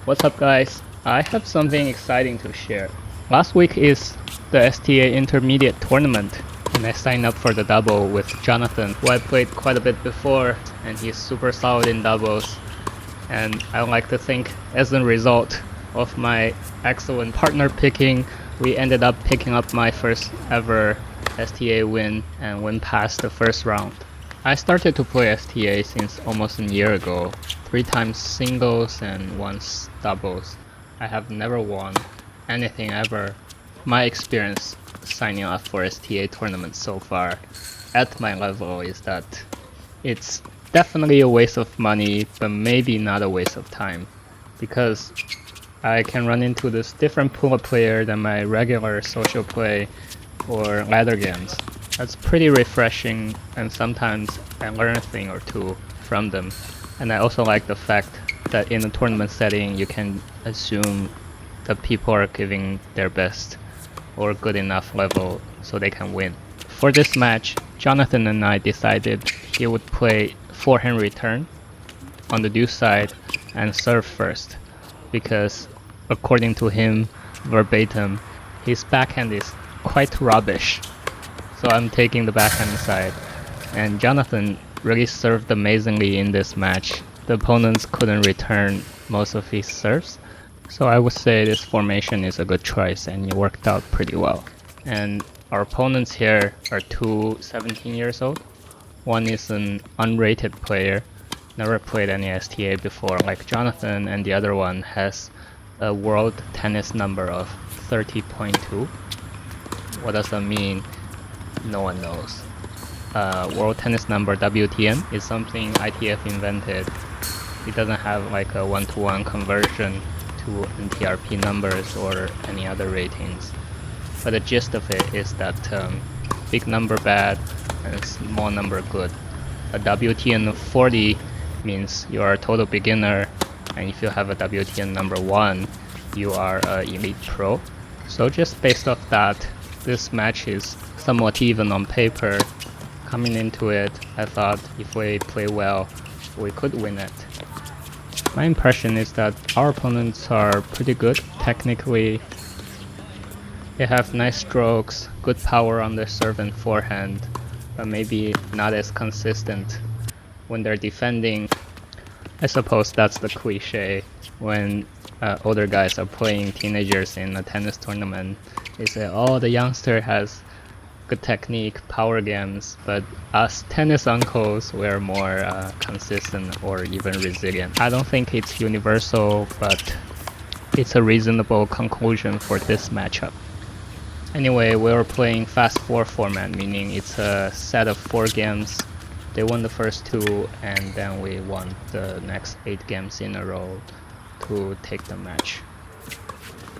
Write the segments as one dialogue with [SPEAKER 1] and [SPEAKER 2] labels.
[SPEAKER 1] What's up guys? I have something exciting to share. Last week is the STA Intermediate Tournament and I signed up for the double with Jonathan, who I played quite a bit before, and he's super solid in doubles. And I like to think as a result of my excellent partner picking, we ended up picking up my first ever STA win and went past the first round. I started to play STA since almost a year ago, 3 times singles and once doubles. I have never won anything ever. My experience signing up for STA tournaments so far at my level is that it's definitely a waste of money, but maybe not a waste of time, because I can run into this different pool of player than my regular social play or ladder games. That's pretty refreshing, and sometimes I learn a thing or two from them. And I also like the fact that in a tournament setting you can assume that people are giving their best or good enough level so they can win. For this match, Jonathan and I decided he would play forehand return on the deuce side and serve first, because according to him, verbatim, his backhand is quite rubbish. So I'm taking the backhand side, and Jonathan really served amazingly in this match. The opponents couldn't return most of his serves, so I would say this formation is a good choice and it worked out pretty well. And our opponents here are two 17 years old. One is an unrated player, never played any STA before like Jonathan, and the other one has a world tennis number of 30.2. What does that mean? No one knows. World tennis number WTN is something ITF invented. It doesn't have like a one-to-one conversion to NTRP numbers or any other ratings. But the gist of it is that big number bad and small number good. A WTN of 40 means you are a total beginner, and if you have a WTN number 1, you are an elite pro. So just based off that, this match is somewhat even on paper. Coming into it, I thought if we play well, we could win it. My impression is that our opponents are pretty good technically. They have nice strokes, good power on their serve and forehand, but maybe not as consistent when they're defending. I suppose that's the cliche when older guys are playing teenagers in a tennis tournament. They say, oh, the youngster has good technique, power games, but us tennis uncles, we're more consistent or even resilient. I don't think it's universal, but it's a reasonable conclusion for this matchup. Anyway, we were playing fast 4 format, meaning it's a set of 4 games. They won the first 2, and then we won the next 8 games in a row to take the match.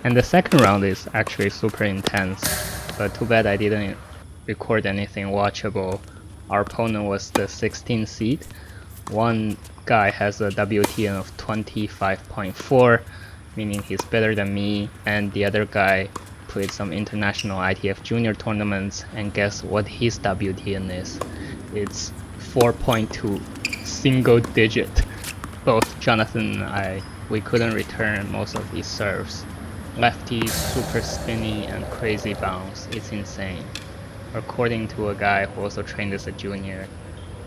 [SPEAKER 1] And the second round is actually super intense, but too bad I didn't record anything watchable. Our opponent was the 16th seed. One guy has a WTN of 25.4, meaning he's better than me, and the other guy played some international ITF junior tournaments, and guess what his WTN is? It's 4.2, single digit. Both Jonathan and I, we couldn't return most of these serves. Leftie, super spinny and crazy bounce, it's insane. According to a guy who also trained as a junior,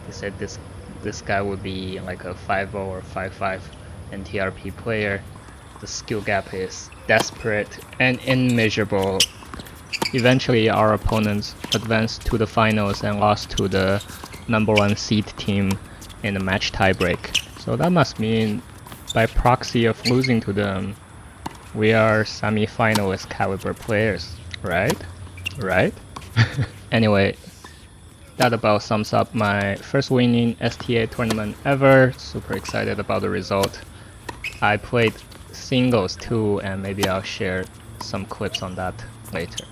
[SPEAKER 1] he said this guy would be like a 5.0 or 5.5 NTRP player. The skill gap is desperate and immeasurable. Eventually our opponents advanced to the finals and lost to the number 1 seed team in the match tiebreak. So that must mean, by proxy of losing to them, we are semi-finalist caliber players, right? Right? Anyway, that about sums up my first winning STA tournament ever. Super excited about the result. I played singles too, and maybe I'll share some clips on that later.